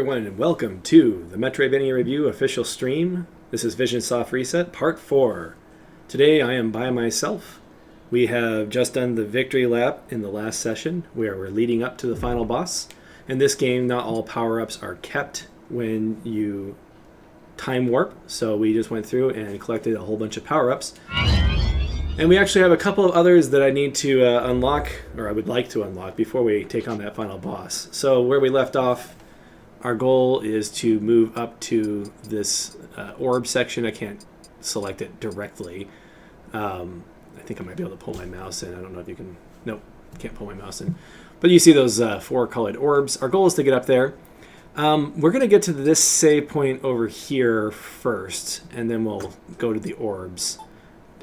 everyone, and welcome to the Metroidvania Review official stream. This is Vision Soft Reset, Part 4. Today I am by myself. We have just done the victory lap in the last session, where we're leading up to the final boss. In this game, not all power-ups are kept when you time warp, so we just went through and collected a whole bunch of power-ups. And we actually have a couple of others that I need to unlock, or I would like to unlock, before we take on that final boss. So where we left off, our goal is to move up to this orb section. I can't select it directly. I think I might be able to pull my mouse in. I don't know if you can... Nope, can't pull my mouse in. But you see those four colored orbs. Our goal is to get up there. We're going to get to this save point over here first, and then we'll go to the orbs.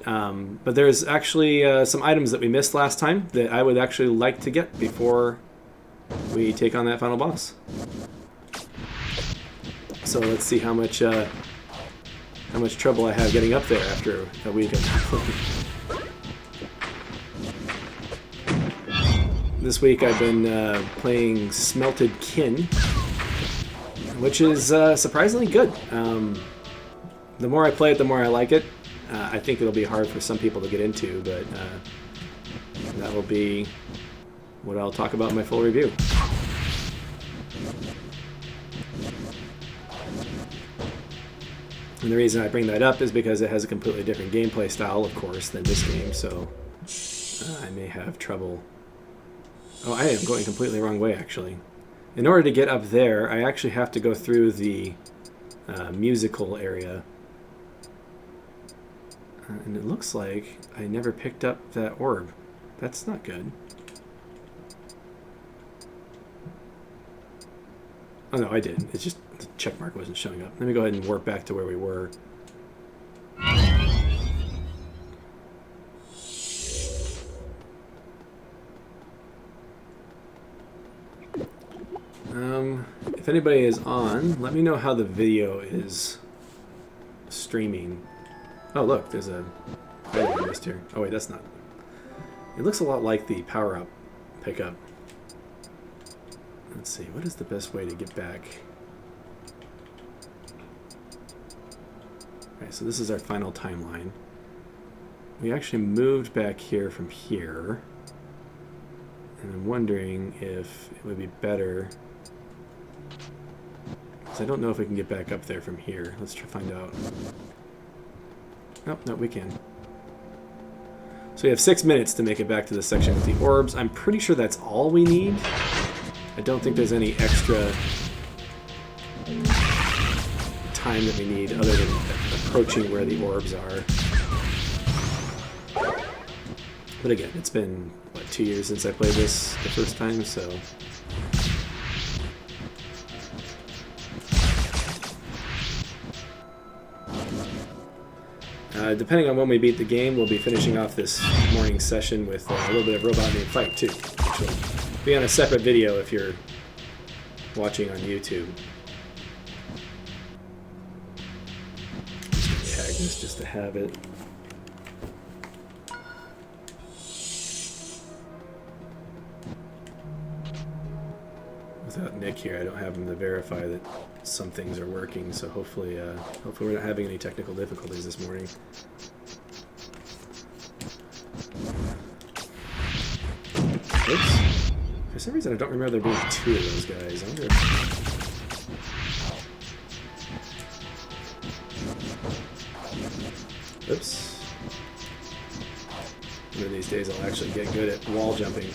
But there's actually some items that we missed last time that I would actually like to get before we take on that final boss. So let's see how much trouble I have getting up there after a week of playing. This week I've been playing Smelted Kin, which is surprisingly good. The more I play it, the more I like it. I think it'll be hard for some people to get into, but that will be what I'll talk about in my full review. And the reason I bring that up is because it has a completely different gameplay style, of course, than this game, so I may have trouble. Oh, I am going completely the wrong way, actually. In order to get up there, I actually have to go through the musical area. And it looks like I never picked up that orb. That's not good. Oh no, I did. It's just the check mark wasn't showing up. Let me go ahead and warp back to where we were. If anybody is on, let me know how the video is streaming. Oh look, there's a item I missed here. Oh wait, that's not. It looks a lot like the power-up pickup. Let's see, what is the best way to get back? Alright, so this is our final timeline. We actually moved back here from here. And I'm wondering if it would be better... because I don't know if we can get back up there from here. Let's try to find out. Oh, no, we can. So we have 6 minutes to make it back to the section with the orbs. I'm pretty sure that's all we need. I don't think there's any extra time that we need other than approaching where the orbs are. But again, it's been, what, 2 years since I played this the first time, so... depending on when we beat the game, we'll be finishing off this morning session with a little bit of Robot Named Fight too, which will be on a separate video if you're watching on YouTube. Just tag this just to have it. Without Nick here, I don't have him to verify that some things are working, so hopefully we're not having any technical difficulties this morning. Oops. For some reason I don't remember there being 2 of those guys. I wonder if... Oops. One of these days I'll actually get good at wall jumping.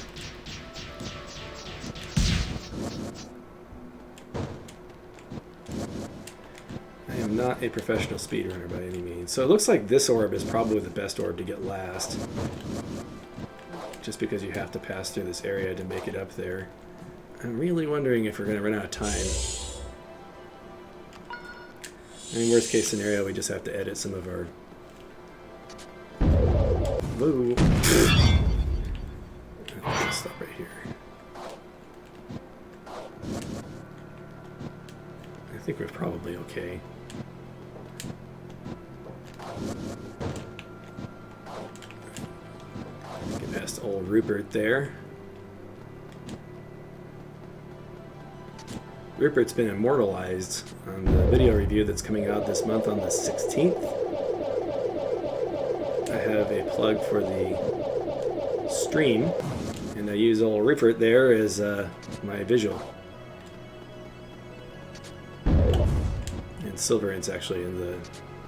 Not a professional speedrunner by any means. So it looks like this orb is probably the best orb to get last. Just because you have to pass through this area to make it up there. I'm really wondering if we're going to run out of time. I mean, worst case scenario, we just have to edit some of our... Whoa. I'll stop right here. I think we're probably okay. Get past old Rupert there. Rupert's been immortalized on the video review that's coming out this month on the 16th. I have a plug for the stream, and I use old Rupert there as my visual. And Silverant's actually in the...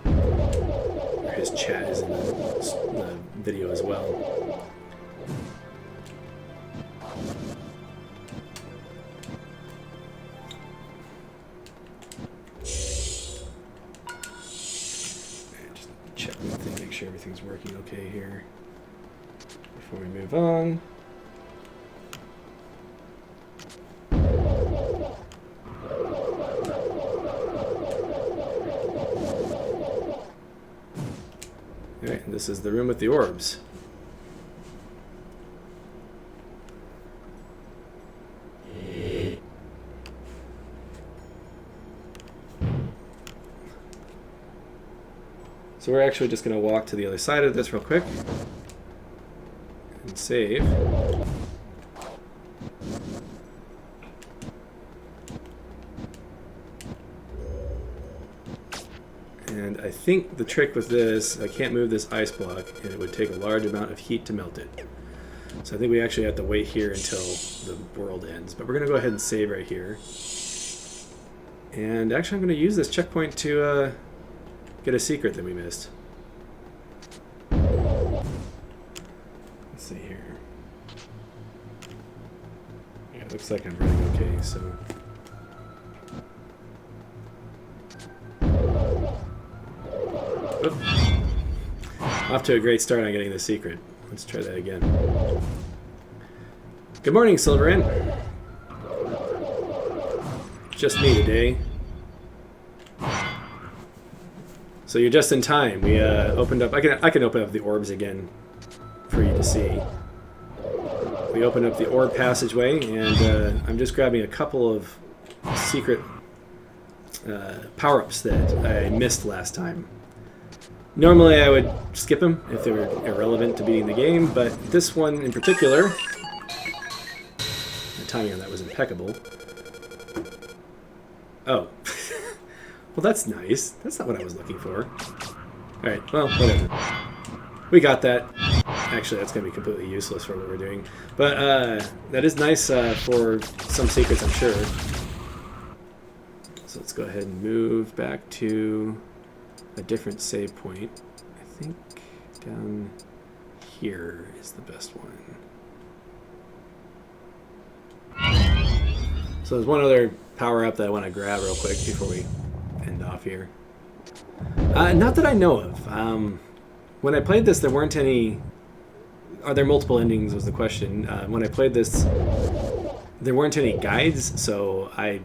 or his chat is in the video as well. Check one thing, make sure everything's working okay here before we move on. Alright, this is the room with the orbs. So we're actually just going to walk to the other side of this real quick and save. And I think the trick with this, I can't move this ice block, and it would take a large amount of heat to melt it. So I think we actually have to wait here until the world ends. But we're going to go ahead and save right here. And actually I'm going to use this checkpoint to get a secret that we missed. Let's see here. Yeah, it looks like I'm running okay, so... Oop. Off to a great start on getting the secret. Let's try that again. Good morning, Silverant. Just me today. So you're just in time. We opened up. I can open up the orbs again for you to see. We opened up the orb passageway, and I'm just grabbing a couple of secret power-ups that I missed last time. Normally I would skip them if they were irrelevant to beating the game, but this one in particular, the timing on that was impeccable. Oh. Well, that's nice. That's not what I was looking for. Alright, well, whatever. We got that. Actually, that's going to be completely useless for what we're doing. But that is nice for some secrets, I'm sure. So let's go ahead and move back to a different save point. I think down here is the best one. So there's one other power-up that I want to grab real quick before we end off here. Not that I know of. When I played this, there weren't any... Are there multiple endings was the question. When I played this, there weren't any guides, so I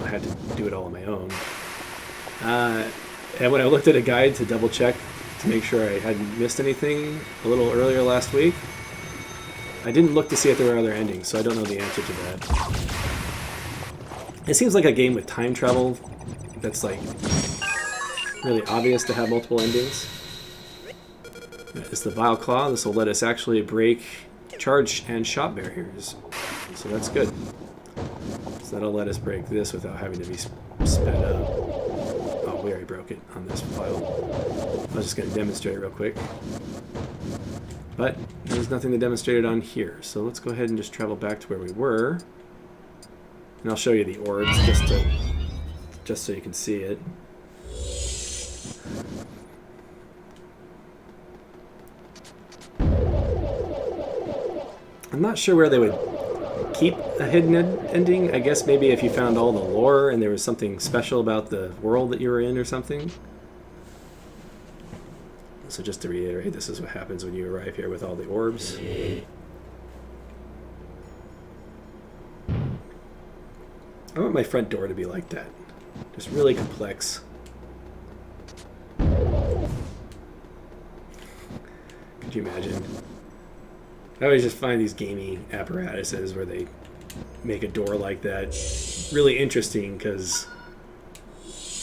had to do it all on my own. And when I looked at a guide to double check to make sure I hadn't missed anything a little earlier last week, I didn't look to see if there were other endings, so I don't know the answer to that. It seems like a game with time travel that's like really obvious to have multiple endings. It's the Vile Claw. This will let us actually break charge and shot barriers, so that's good. So that'll let us break this without having to be sped up. Oh, we already broke it on this file. I was just going to demonstrate it real quick. But there's nothing to demonstrate it on here, so let's go ahead and just travel back to where we were. And I'll show you the orbs just so you can see it. I'm not sure where they would keep a hidden ending. I guess maybe if you found all the lore and there was something special about the world that you were in or something. So just to reiterate, this is what happens when you arrive here with all the orbs. I want my front door to be like that. Just really complex. Could you imagine? I always just find these gamey apparatuses where they make a door like that really interesting because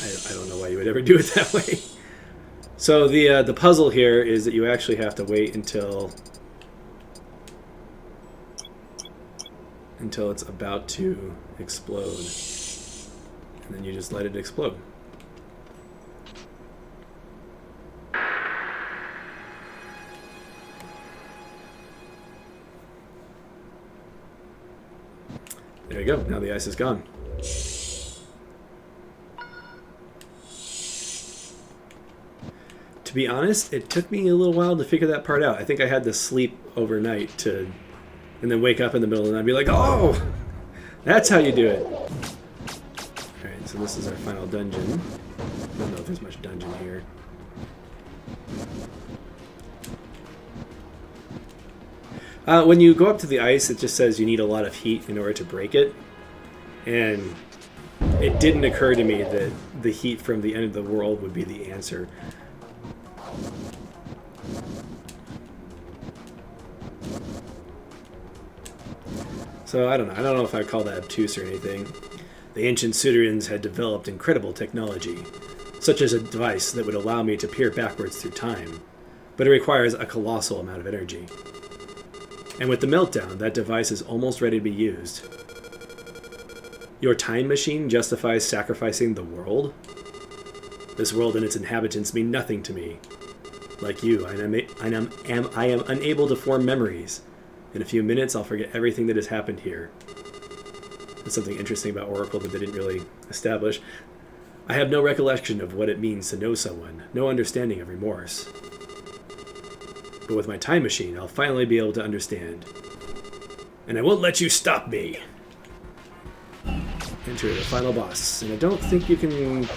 I don't know why you would ever do it that way. So the puzzle here is that you actually have to wait until until it's about to explode. And then you just let it explode. There you go. Now the ice is gone. To be honest, it took me a little while to figure that part out. I think I had to sleep overnight and then wake up in the middle of the night and be like, oh, that's how you do it. All right, so this is our final dungeon. I don't know if there's much dungeon here. When you go up to the ice, it just says you need a lot of heat in order to break it. And it didn't occur to me that the heat from the end of the world would be the answer. So I don't know if I'd call that obtuse or anything. The ancient Sudarians had developed incredible technology, such as a device that would allow me to peer backwards through time, but it requires a colossal amount of energy. And with the meltdown, that device is almost ready to be used. Your time machine justifies sacrificing the world? This world and its inhabitants mean nothing to me. Like you, I am unable to form memories. In a few minutes, I'll forget everything that has happened here. That's something interesting about Oracle that they didn't really establish. I have no recollection of what it means to know someone, no understanding of remorse. But with my time machine, I'll finally be able to understand. And I won't let you stop me! Enter the final boss. And I don't think you can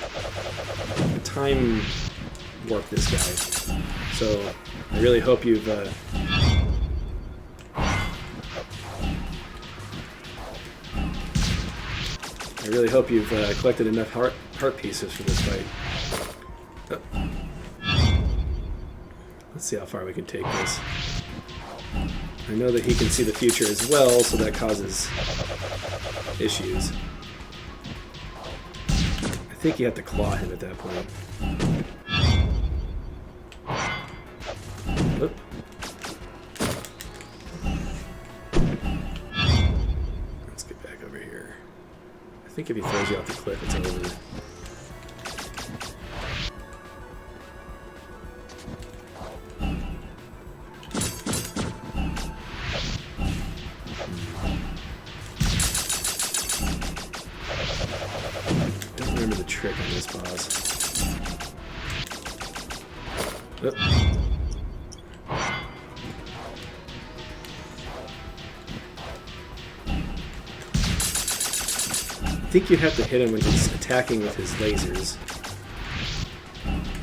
time warp this guy. So I really hope you've collected enough heart pieces for this fight. Oh. Let's see how far we can take this. I know that he can see the future as well, so that causes issues. I think you have to claw him at that point. Oop. Let's get back over here. I think if he throws you off the cliff, it's over. Don't remember the trick on this boss. Oop. I think you have to hit him when he's attacking with his lasers.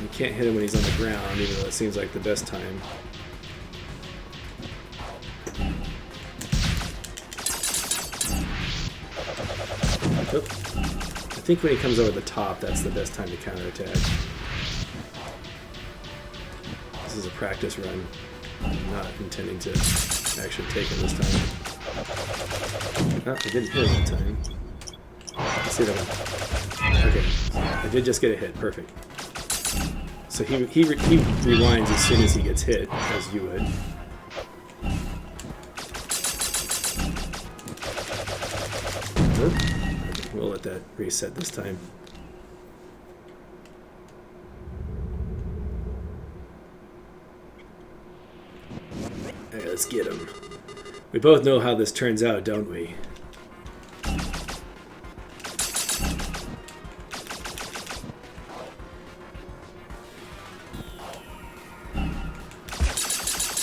You can't hit him when he's on the ground, even though it seems like the best time. Oh. I think when he comes over the top, that's the best time to counterattack. This is a practice run. I'm not intending to actually take him this time. Oh, I didn't hit him that time. Let's see that one. Okay, I did just get a hit. Perfect. So he rewinds as soon as he gets hit, as you would. Oop. We'll let that reset this time. Alright, let's get him. We both know how this turns out, don't we?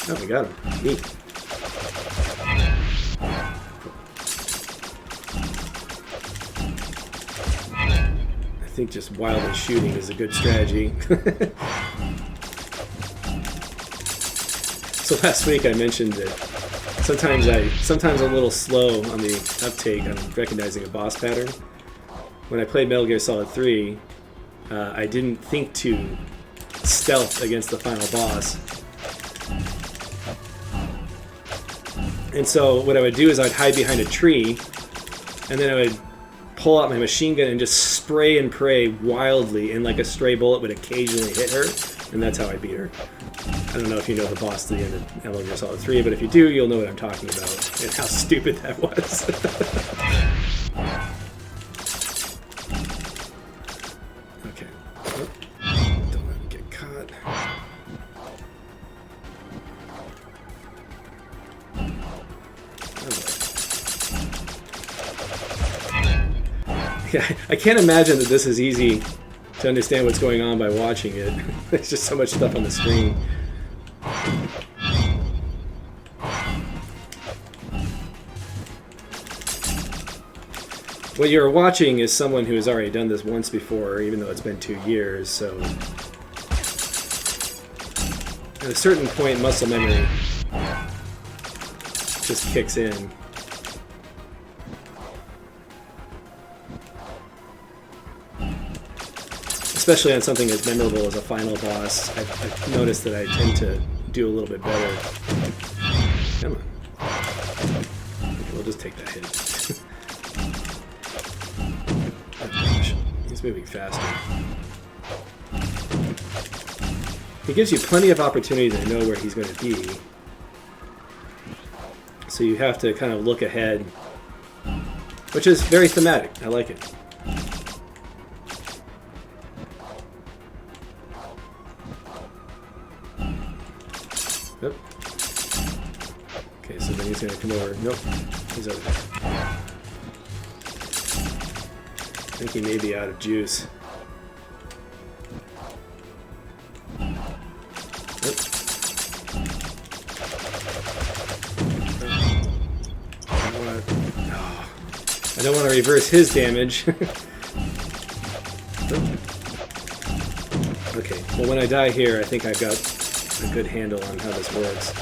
Oh, we got him. Neat. I think just wildly shooting is a good strategy. So last week I mentioned that sometimes I'm a little slow on the uptake on recognizing a boss pattern. When I played Metal Gear Solid 3, I didn't think to stealth against the final boss. And so what I would do is I'd hide behind a tree, and then I would pull out my machine gun and just spray and pray wildly, and like a stray bullet would occasionally hit her, and that's how I beat her. I don't know if you know the boss to the end of Metal Gear Solid 3, but if you do, you'll know what I'm talking about and how stupid that was. Okay. Oh, don't let him get caught. Yeah, I can't imagine that this is easy to understand what's going on by watching it. There's just so much stuff on the screen. What you're watching is someone who has already done this once before, even though it's been 2 years, so at a certain point muscle memory just kicks in. Especially on something as memorable as a final boss, I've noticed that I tend to do a little bit better. Come on. Okay, we'll just take that hit. Oh gosh, he's moving faster. He gives you plenty of opportunity to know where he's going to be. So you have to kind of look ahead, which is very thematic. I like it. Yep. Okay, so then he's going to come over. Nope, he's over there. I think he may be out of juice. Yep. I don't want to reverse his damage. Okay, well when I die here, I think I've got a good handle on how this works.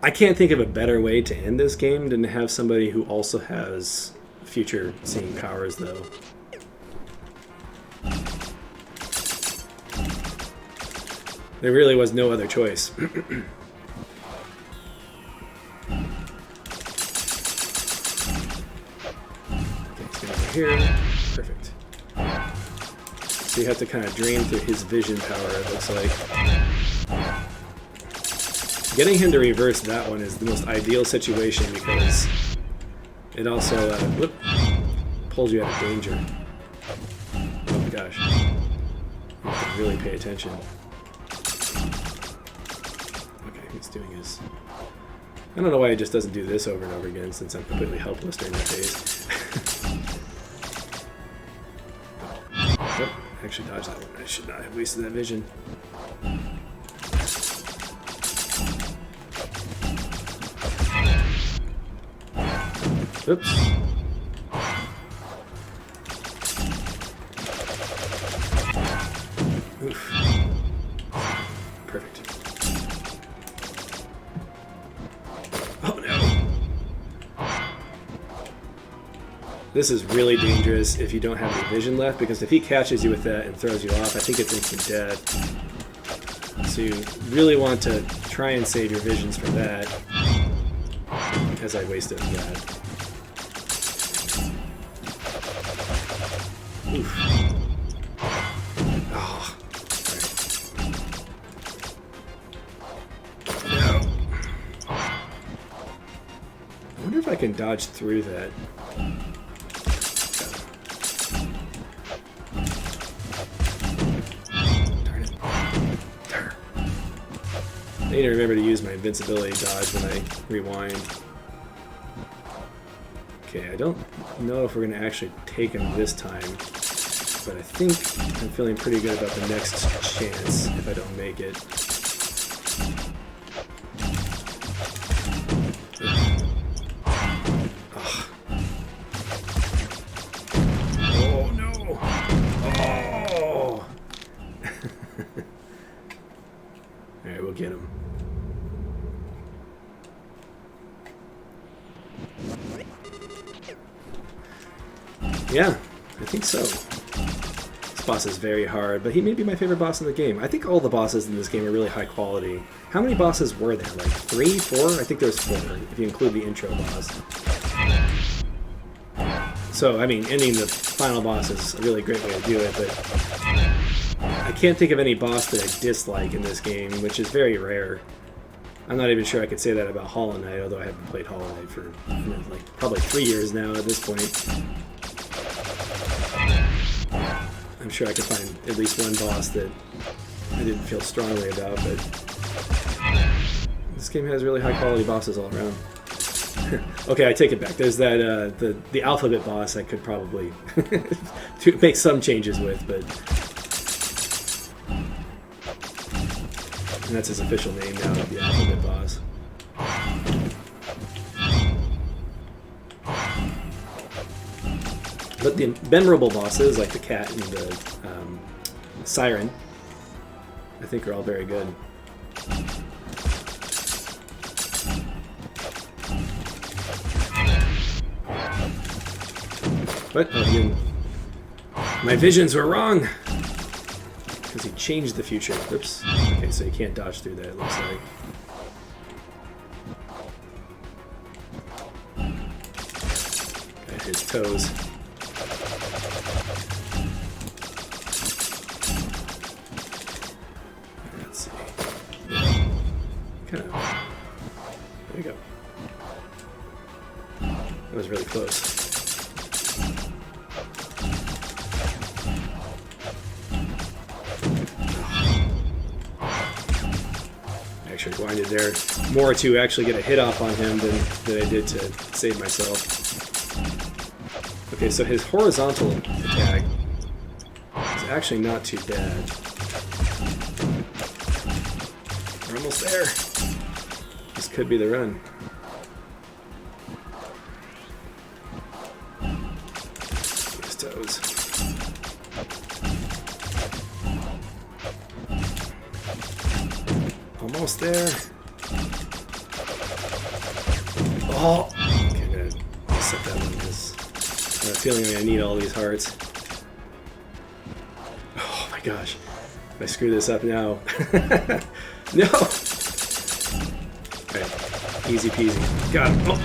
I can't think of a better way to end this game than to have somebody who also has future seeing powers, though. There really was no other choice. Okay, let's get over here. Perfect. So you have to kind of drain through his vision power, it looks like. Getting him to reverse that one is the most ideal situation because it also pulls you out of danger. Oh my gosh. You have to really pay attention. Okay, he's doing his... I don't know why he just doesn't do this over and over again since I'm completely helpless during that phase. Oh, I actually dodged that one. I should not have wasted that vision. Oops. Oof. Perfect. Oh no. This is really dangerous if you don't have any vision left, because if he catches you with that and throws you off, I think it's instant death. So you really want to try and save your visions for that, as I wasted that. Oof. Oh. Right. No. I wonder if I can dodge through that. Darn it. Darn. I need to remember to use my invincibility dodge when I rewind. Okay, I don't know if we're going to actually take him this time, but I think I'm feeling pretty good about the next chance if I don't make it. Oh, oh no! Oh! Alright, we'll get him. Yeah, I think so. This boss is very hard, but he may be my favorite boss in the game. I think all the bosses in this game are really high quality. How many bosses were there? Like 3, 4? I think there's 4, if you include the intro boss. So So, I mean, ending the final boss is a really great way to do it, but I can't think of any boss that I dislike in this game, which is very rare. I'm not even sure I could say that about Hollow Knight, although I haven't played Hollow Knight for like probably 3 years now at this point. I'm sure I could find at least one boss that I didn't feel strongly about, but this game has really high quality bosses all around. Okay, I take it back. There's that the alphabet boss I could probably make some changes with, but and that's his official name now, the alphabet boss. But the memorable bosses, like the cat and the siren, I think are all very good. But again, my visions were wrong because he changed the future. Oops. Okay, so you can't dodge through that, it looks like. Got his toes. Let's see. Kind of. There we go. That was really close. Actually grinded there more to actually get a hit off on him than I did to save myself. Okay, so his horizontal attack is actually not too bad. We're almost there. This could be the run. His toes. Almost there. Oh! Okay, I'm gonna set that one because I have a feeling I need all these hearts. Oh my gosh. If I screw this up now. No! Alright. Easy peasy. God. Oh.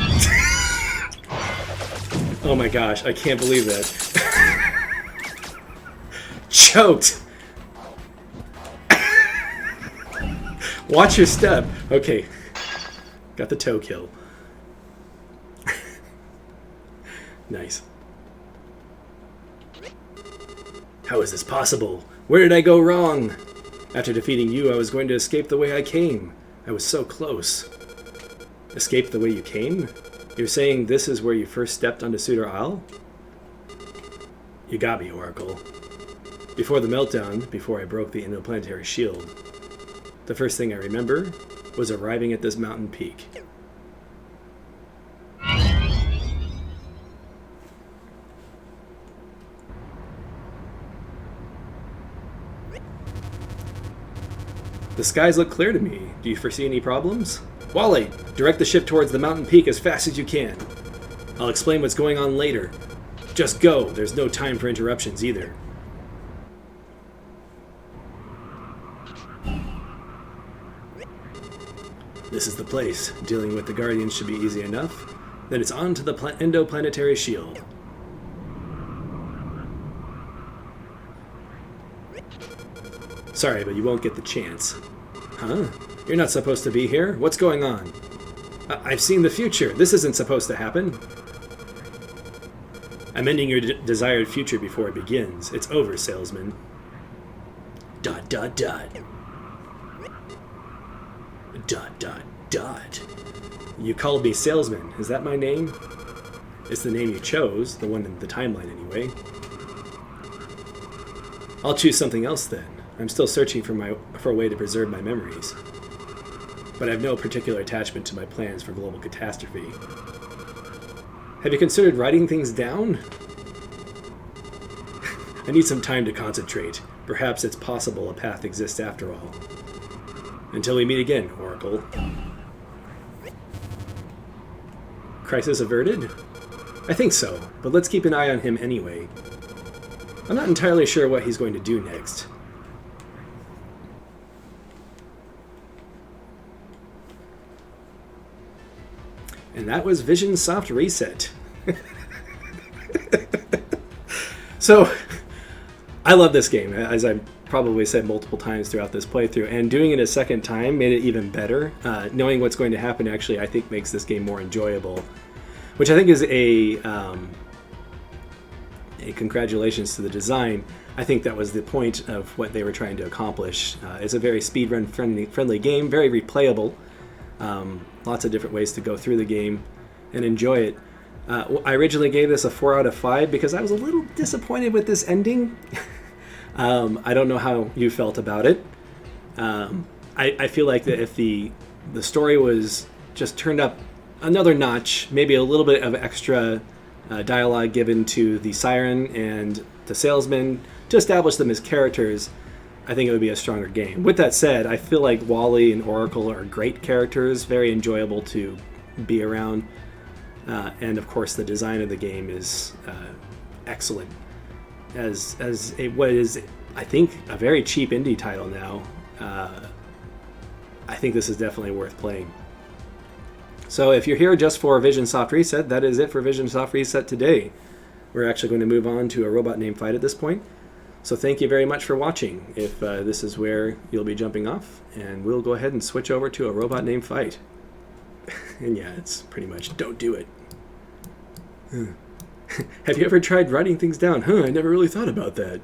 Oh my gosh, I can't believe that. Choked! Watch your step. Okay. Got the toe kill. Nice. How is this possible? Where did I go wrong? After defeating you, I was going to escape the way I came. I was so close. Escape the way you came? You're saying this is where you first stepped onto Suitor Isle? You got me, Oracle. Before the meltdown, before I broke the interplanetary shield, the first thing I remember was arriving at this mountain peak. The skies look clear to me. Do you foresee any problems? Wally, direct the ship towards the mountain peak as fast as you can. I'll explain what's going on later. Just go. There's no time for interruptions either. This is the place. Dealing with the Guardians should be easy enough. Then it's on to the endoplanetary shield. Sorry, but you won't get the chance. Huh? You're not supposed to be here? What's going on? I've seen the future. This isn't supposed to happen. I'm ending your desired future before it begins. It's over, salesman. ... You called me salesman. Is that my name? It's the name you chose, the one in the timeline anyway. I'll choose something else then. I'm still searching for a way to preserve my memories. But I have no particular attachment to my plans for global catastrophe. Have you considered writing things down? I need some time to concentrate. Perhaps it's possible a path exists after all. Until we meet again, Oracle. Crisis averted? I think so, but let's keep an eye on him anyway. I'm not entirely sure what he's going to do next. And that was Vision Soft Reset. So I love this game, as I probably said multiple times throughout this playthrough, and doing it a second time made it even better. Knowing what's going to happen actually, I think, makes this game more enjoyable, which I think is a congratulations to the design. I think that was the point of what they were trying to accomplish. It's a very speedrun friendly game, very replayable. Lots of different ways to go through the game and enjoy it. I originally gave this a 4 out of 5 because I was a little disappointed with this ending. I don't know how you felt about it. I feel like that if the story was just turned up another notch, maybe a little bit of extra dialogue given to the siren and the salesman to establish them as characters, I think it would be a stronger game. With that said, I feel like Wally and Oracle are great characters, very enjoyable to be around. And of course, the design of the game is excellent. As what is, I think, a very cheap indie title now, I think this is definitely worth playing. So if you're here just for Vision Soft Reset, that is it for Vision Soft Reset today. We're actually going to move on to a robot named Fight at this point. So thank you very much for watching. If this is where you'll be jumping off, and we'll go ahead and switch over to a robot named Fight. And yeah, it's pretty much don't do it. Have you ever tried writing things down? I never really thought about that.